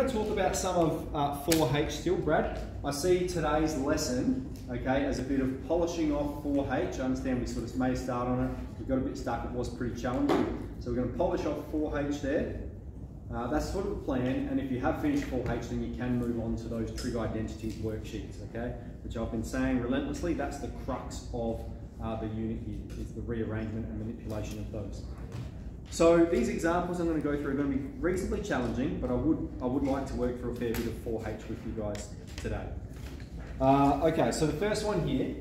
to talk about some of 4H still, Brad. I see today's lesson, okay, as a bit of polishing off 4H. I understand we sort of made a start on it. We got a bit stuck, it was pretty challenging. So we're going to polish off 4H there. That's sort of the plan, and if you have finished 4H, then you can move on to those trig identities worksheets, okay? Which I've been saying relentlessly, that's the crux of the unit here, is the rearrangement and manipulation of those. So these examples I'm going to go through are going to be reasonably challenging, but I would like to work through a fair bit of 4H with you guys today. Okay, so the first one here,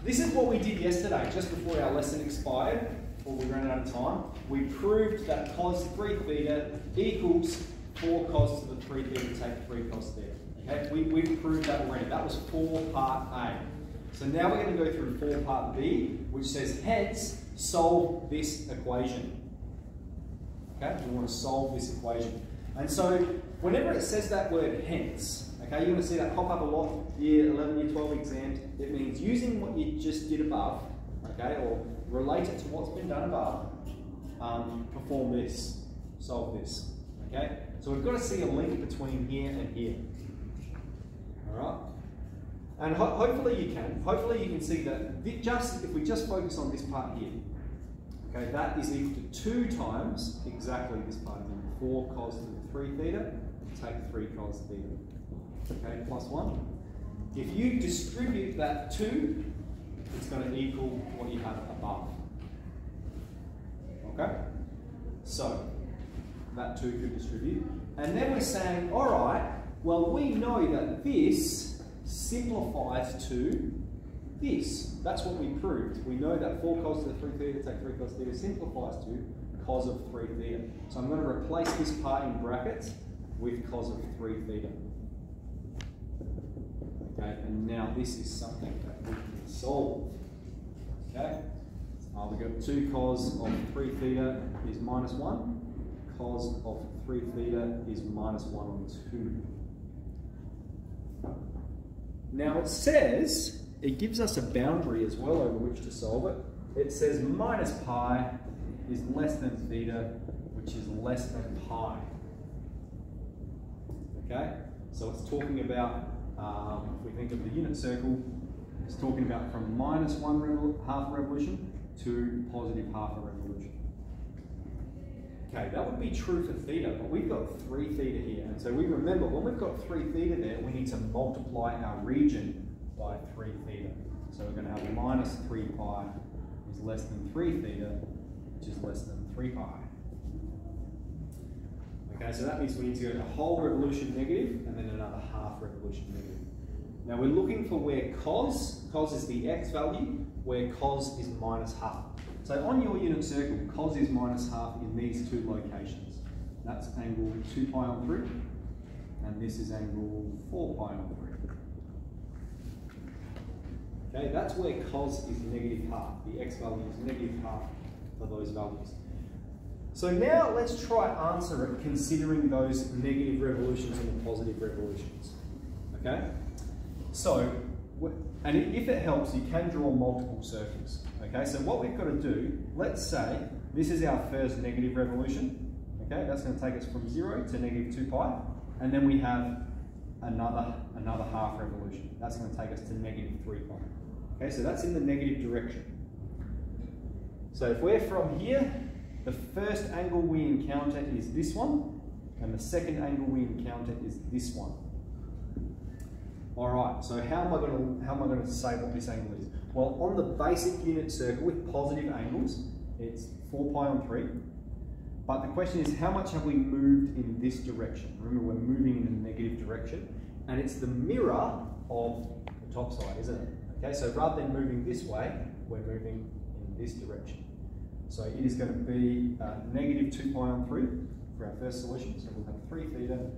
this is what we did yesterday, just before our lesson expired, before we ran out of time. We proved that cos 3 theta equals 4 cos to the 3 theta take 3 cos theta. Okay, we've proved that already. That was 4 part A. So now we're going to go through 4 part B, which says hence solve this equation. Okay, we want to solve this equation. And so whenever it says that word hence, okay, you're going to see that pop up a lot, year 11, year 12 exams. It means using what you just did above, okay, or relate it to what's been done above, perform this, solve this, okay? So we've got to see a link between here and here, all right? And hopefully you can. Hopefully you can see that if we just focus on this part here, okay, that is equal to 2 times exactly this part here, 4 cos to the 3 theta, take 3 cos theta, okay, plus 1. If you distribute that 2, it's going to equal what you have above. Okay? So, that 2 could distribute. And then we're saying, alright, well we know that this simplifies to this. That's what we proved. We know that 4 cos to the 3 theta take 3 cos theta simplifies to cos of 3 theta. So I'm going to replace this part in brackets with cos of 3 theta. Okay, and now this is something that we can solve. Okay, we've got 2 cos of 3 theta is minus 1. Cos of 3 theta is minus 1 on 2. Now it says, it gives us a boundary as well over which to solve it. It says minus pi is less than theta, which is less than pi. Okay, so it's talking about, if we think of the unit circle, it's talking about from minus 1 half a revolution to positive half a revolution. Okay, that would be true for theta, but we've got 3 theta here. And so we remember, when we've got 3 theta there, we need to multiply our region by 3 theta. So we're going to have minus 3 pi is less than 3 theta, which is less than 3 pi. Okay, so that means we need to go to whole revolution negative and then another half revolution negative. Now we're looking for where cos is the x value, where cos is minus half. So on your unit circle, cos is minus half in these 2 locations. That's angle 2 pi on 3, and this is angle 4 pi on 3. Okay, that's where cos is negative half. The x value is negative half for those values. So now let's try answer it considering those negative revolutions and the positive revolutions. Okay? So, and if it helps, you can draw multiple circles. Okay, so what we've got to do, let's say this is our first negative revolution. Okay, that's going to take us from 0 to negative 2 pi. And then we have another half revolution. That's going to take us to negative 3 pi. Okay, so that's in the negative direction. So if we're from here, the first angle we encounter is this one, and the second angle we encounter is this one. All right, so how am I going to say what this angle is? Well, on the basic unit circle with positive angles, it's 4 pi on 3. But the question is, how much have we moved in this direction? Remember, we're moving in the negative direction, and it's the mirror of the top side, isn't it? Okay, so rather than moving this way, we're moving in this direction. So it is going to be negative 2 pi on 3 for our first solution. So we'll have 3 theta,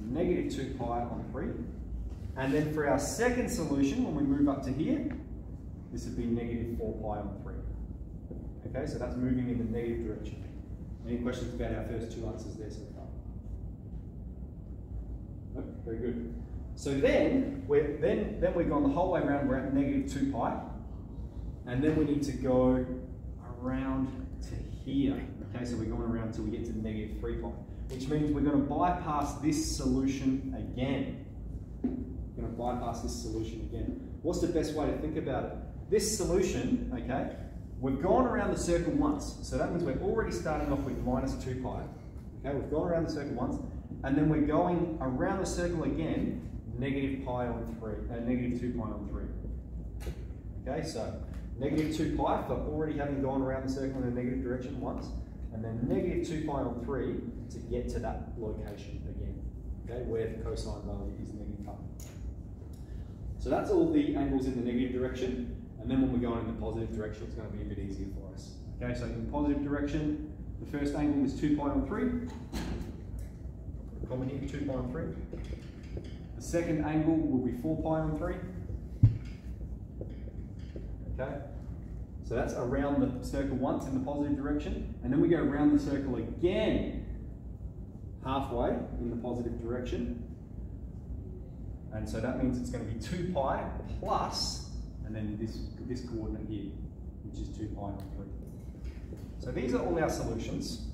negative 2 pi on 3. And then for our second solution, when we move up to here, this would be negative 4 pi on 3. Okay, so that's moving in the negative direction. Any questions about our first 2 answers there so far? No? Very good. So then we've gone the whole way around, we're at negative 2 pi. And then we need to go around to here. Okay, so we're going around until we get to negative 3 pi. which means we're going to bypass this solution again. We're going to bypass this solution again. What's the best way to think about it? This solution, okay, we've gone around the circle once, so that means we're already starting off with minus 2 pi. Okay, we've gone around the circle once, and then we're going around the circle again, negative 2 pi on 3. Okay, so negative 2 pi for already having gone around the circle in a negative direction once, and then negative 2 pi on 3 to get to that location again, okay, where the cosine value is negative pi. So that's all the angles in the negative direction, and then when we're going in the positive direction, it's going to be a bit easier for us. Okay, so in the positive direction, the first angle is 2 pi on 3. Common here, 2 pi on 3. The second angle will be 4 pi on 3. Okay, so that's around the circle once in the positive direction, and then we go around the circle again, halfway in the positive direction. And so that means it's going to be 2 pi plus, and then this coordinate here, which is 2 pi on 3. So these are all our solutions,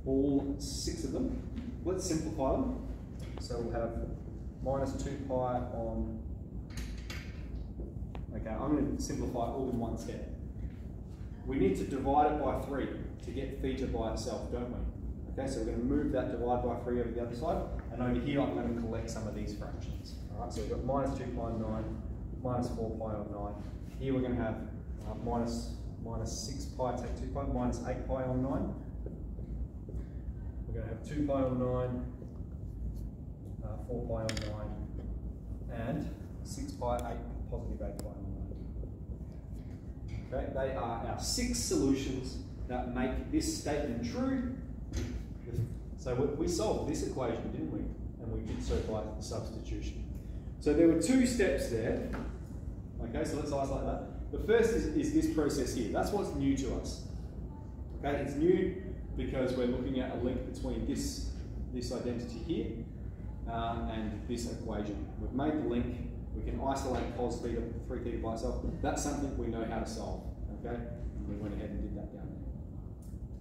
all 6 of them. Let's simplify them. So we'll have minus 2 pi on, okay, I'm going to simplify all in one step. We need to divide it by 3 to get theta by itself, don't we? Okay, so we're going to move that divide by 3 over the other side, and over here I'm going to collect some of these fractions. Alright, so we've got minus 2 pi on 9, minus 4 pi on 9. Here we're going to have minus 6 pi, take 2 pi, minus 8 pi on 9. We're going to have 2 pi on 9, 4 pi on 9, and 6 pi, 8, positive 8 pi on 9. Okay, they are our 6 solutions that make this statement true. So we solved this equation, didn't we? And we did so by substitution. So there were 2 steps there. Okay, so let's isolate that. The first is this process here. That's what's new to us. Okay, it's new because we're looking at a link between this identity here and this equation. We've made the link. We can isolate cos theta, 3 theta by itself. That's something we know how to solve. Okay, and we went ahead and did that down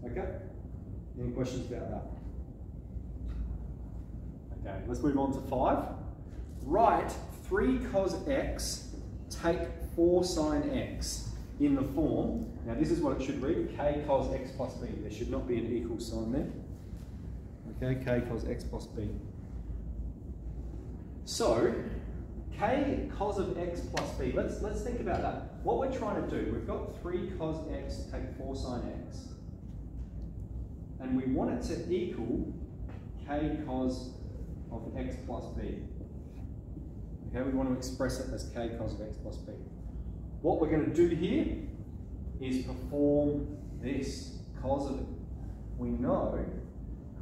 there. Okay, any questions about that? Okay, let's move on to 5. Write 3 cos x, take 4 sine x in the form. Now this is what it should read, k cos x plus b. There should not be an equal sign there. Okay, k cos x plus b. So, k cos of x plus b, let's think about that. What we're trying to do, we've got 3 cos x take 4 sine x, and we want it to equal k cos of x plus b. Okay, we want to express it as k cos of x plus b. What we're going to do here is perform this. We know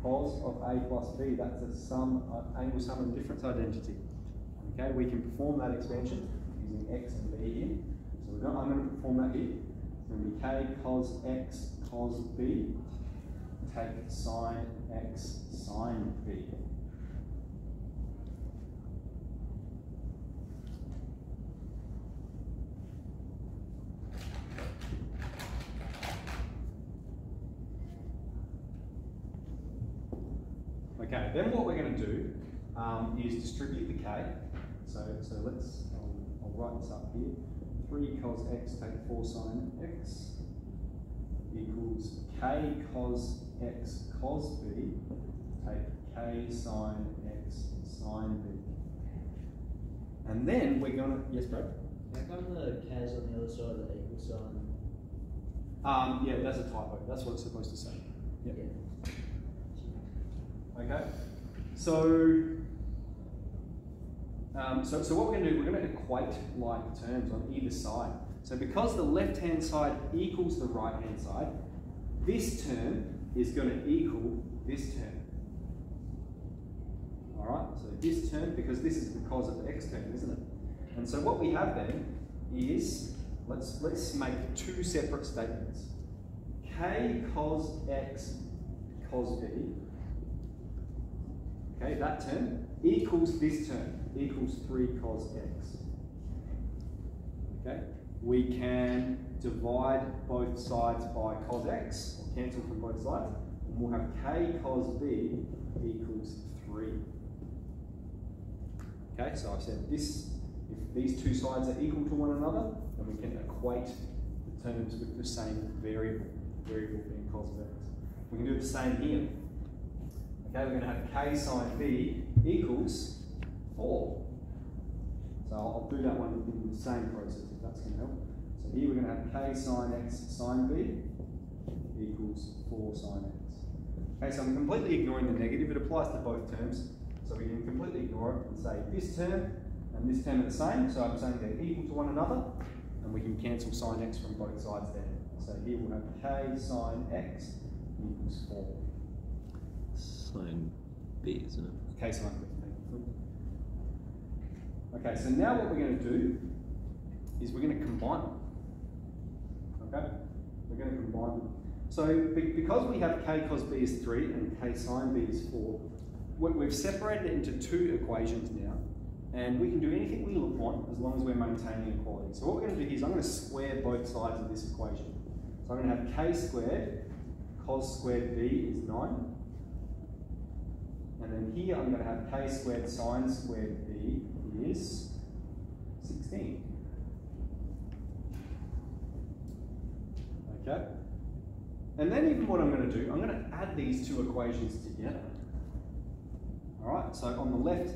cos of a plus b, that's a angle sum and difference identity. Okay, we can perform that expansion using x and b here. So I'm going to perform that here. It's going to be k cos x cos b, take sine x sine b. Okay, then what we're going to do is distribute the k. So I'll write this up here. 3 cos x take 4 sine x equals k cos x cos b take k sine x sine b. And then we're going to, yes, Brad? How come the k's on the other side of the equal sign? Yeah, that's a typo. That's what it's supposed to say. Yep. Yeah. Okay, so what we're going to do, we're going to equate like terms on either side. So because the left-hand side equals the right-hand side, this term is going to equal this term. All right, so this term, because this is the cos of the x term, isn't it? And so what we have then is, let's make 2 separate statements. K cos x cos b, okay, that term equals this term, equals 3 cos x. Okay, we can divide both sides by cos x, or cancel from both sides. and we'll have k cos b equals 3. Okay, so I've said this, if these two sides are equal to one another, then we can equate the terms with the same variable being cos of x. We can do the same here. Okay, we're going to have k sine b equals 4. So I'll do that one in the same process if that's going to help. So here we're going to have k sine x sine b equals 4 sine x. Okay, so I'm completely ignoring the negative. It applies to both terms. So we can completely ignore it and say this term and this term are the same. So I'm saying they're equal to one another, and we can cancel sine x from both sides there. So here we'll have k sine x equals 4. Sine b, isn't it? K sine b. Okay, so now what we're going to do is we're going to combine them. Okay? We're going to combine them. So because we have k cos b is 3 and k sine b is 4, we've separated it into two equations now, and we can do anything we want as long as we're maintaining equality. So what we're going to do here is I'm going to square both sides of this equation. So I'm going to have k squared cos squared b is 9. And then here I'm going to have k squared sine squared b is 16. Okay? And then even what I'm going to do, I'm going to add these two equations together. Alright, so on the left,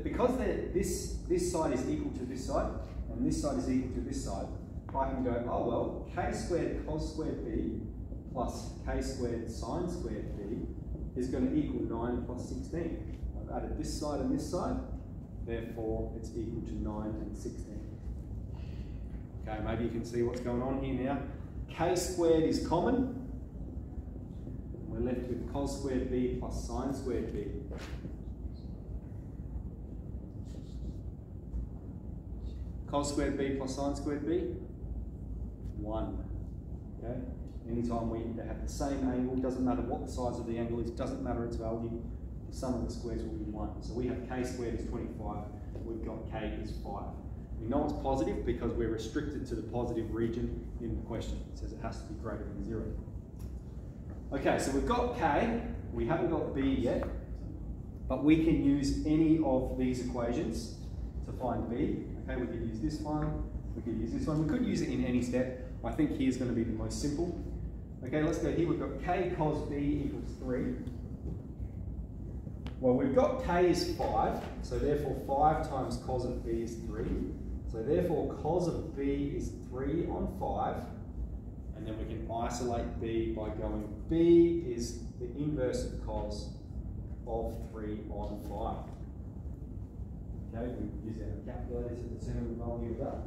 because this side is equal to this side, and this side is equal to this side, I can go, oh well, k squared cos squared b plus k squared sine squared b is going to equal 9 plus 16. I've added this side and this side, therefore it's equal to 9 and 16. Okay, maybe you can see what's going on here now. K squared is common. We're left with cos squared b plus sine squared b. Cos squared b plus sine squared b, 1. Okay? Anytime we have the same angle, doesn't matter what the size of the angle is, doesn't matter its value, the sum of the squares will be 1. So we have k squared is 25, we've got k is 5. We know it's positive because we're restricted to the positive region in the question. It says it has to be greater than 0. Okay, so we've got k, we haven't got b yet, but we can use any of these equations to find b. Okay, we could use this one, we could use this one, we could use it in any step. I think here's going to be the most simple. Okay, let's go here. We've got k cos b equals 3. Well, we've got k is 5, so therefore 5 times cos of b is 3. So therefore cos of b is 3 on 5. And then we can isolate b by going b is the inverse of cos of 3 on 5. Okay, we use our calculator to determine the value of that.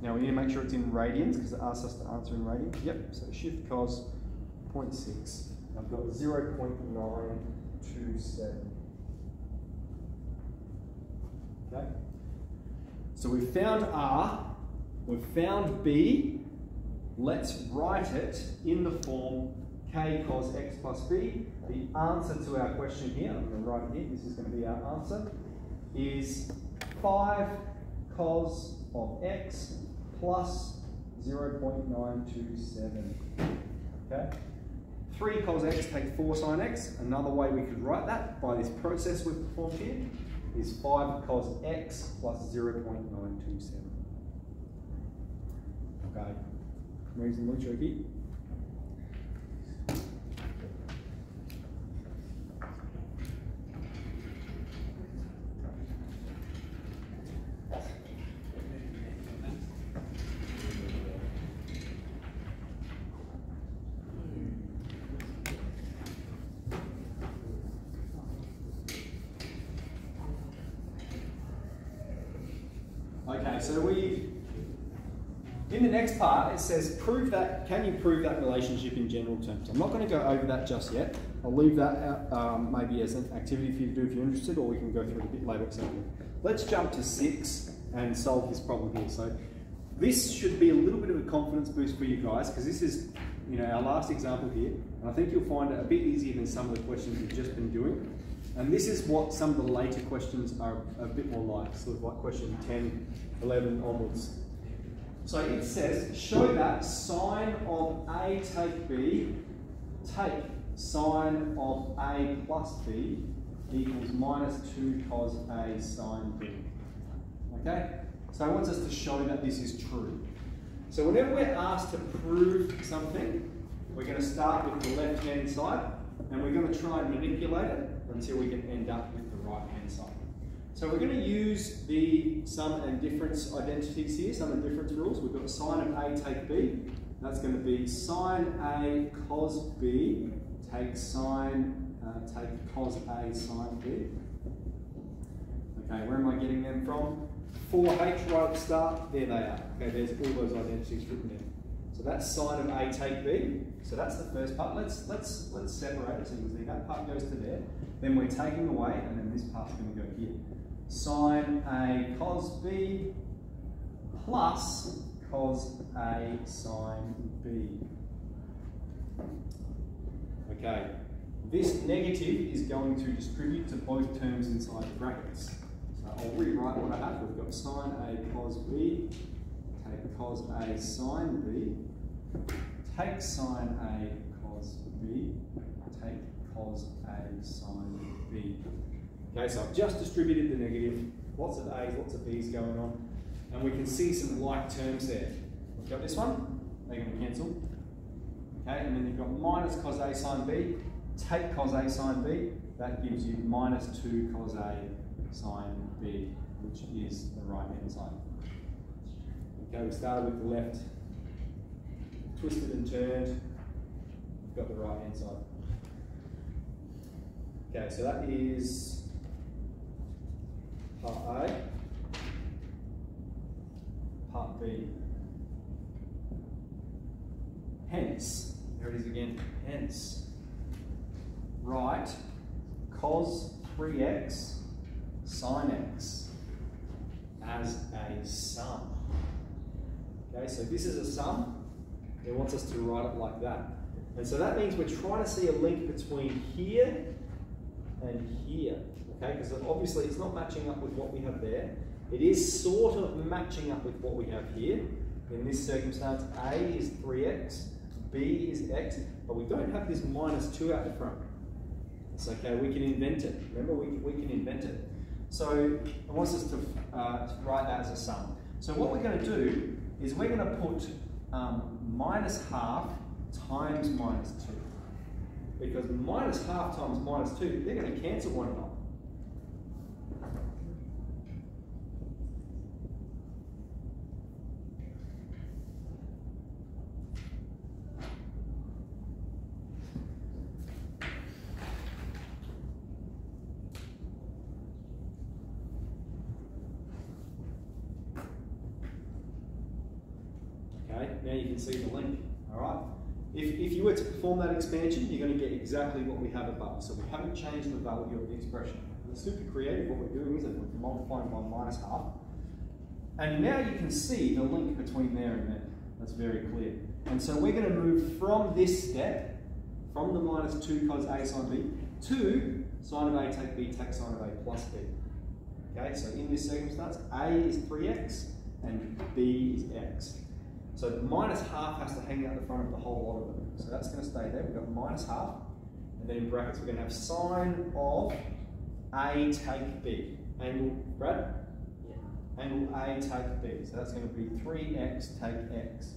Now we need to make sure it's in radians because it asks us to answer in radians. Yep, so shift cos 0.6. I've got 0.927. Okay. So we've found R, we've found B. Let's write it in the form k cos x plus b. The answer to our question here, I'm going to write it here, this is going to be our answer, is 5 cos of x plus 0.927. Okay? 3 cos x takes 4 sin x. Another way we could write that by this process we've performed here is 5 cos x plus 0.927. Okay, reasonably tricky. Okay, so in the next part, it says, can you prove that relationship in general terms? I'm not going to go over that just yet. I'll leave that out, maybe as an activity for you to do if you're interested, or we can go through it a bit later. Let's jump to 6 and solve this problem here. So this should be a little bit of a confidence boost for you guys, because this is our last example here, and I think you'll find it a bit easier than some of the questions you've just been doing. And this is what some of the later questions are a bit more like, sort of like question 10, 11 onwards. So it says, show that sine of A take B, take sine of A plus B equals minus 2 cos A sine B. Okay? So it wants us to show that this is true. So whenever we're asked to prove something, we're going to start with the left-hand side, and we're going to try and manipulate it until we can end up with the right-hand side. So we're going to use the sum and difference identities here, sum and difference rules. We've got sine of A take B. That's going to be sine A cos B take cos A sine B. Okay, where am I getting them from? 4H right at the start, there they are. Okay, there's all those identities written in. So that's sine of A take B. So that's the first part. Let's separate it so you can see that part goes to there. Then we're taking away, and then this part's going to go here. Sine A cos B plus cos A sine B. Okay, this negative is going to distribute to both terms inside the brackets. So I'll rewrite what I have. We've got sine A cos B, take cos A sine B, take sine A cos B, take cos A sine B. Okay, so I've just distributed the negative, lots of A's, lots of B's going on, and we can see some like terms there. We've got this one, they're going to cancel. Okay, and then you've got minus cos A sine B, take cos A sine B, that gives you minus 2 cos A sine B, which is the right hand side. Okay, we started with the left, twisted and turned, we've got the right hand side. Okay, so that is part A, part B. Hence, there it is again, hence, write cos 3x sine x as a sum. Okay, so this is a sum. It wants us to write it like that. And so that means we're trying to see a link between here and here. Okay, because obviously it's not matching up with what we have there. It is sort of matching up with what we have here. In this circumstance, A is 3x, B is x, but we don't have this minus 2 out the front. It's okay, we can invent it. Remember, we can invent it. So it wants us to write that as a sum. So what we're going to do is we're going to put minus half times minus 2. Because minus half times minus 2, they're going to cancel one another. Okay, now you can see the link, all right? If you were to perform that expansion, you're going to get exactly what we have above. So we haven't changed the value of the expression. It's super creative what we're doing, isn't it? We're multiplying by minus half. And now you can see the link between there and there. That's very clear. And so we're going to move from this step, from the minus 2 cos A sine B, to sine of A take B take sine of A plus B. Okay, so in this circumstance, A is 3x and B is x. So the minus half has to hang out the front of the whole lot of them. So that's going to stay there. We've got minus half. And then in brackets, we're going to have sine of A take B. Angle, Brad? Yeah. Angle A take B. So that's going to be 3x take x.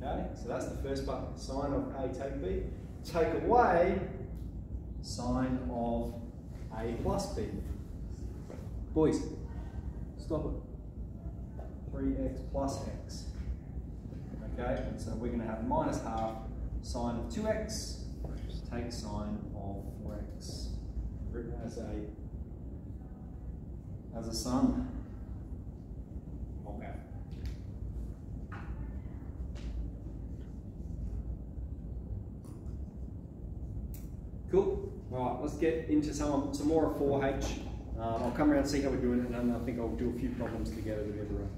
Okay, so that's the first part. Sine of A take B. Take away sine of A plus B. Boys, stop it. 3x plus x. Okay, and so we're going to have minus half sine of 2x take sine of 4x. Written as a sum. Okay. Cool. All right, let's get into some more of 4H. I'll come around and see how we're doing it, and I think I'll do a few problems together with everyone.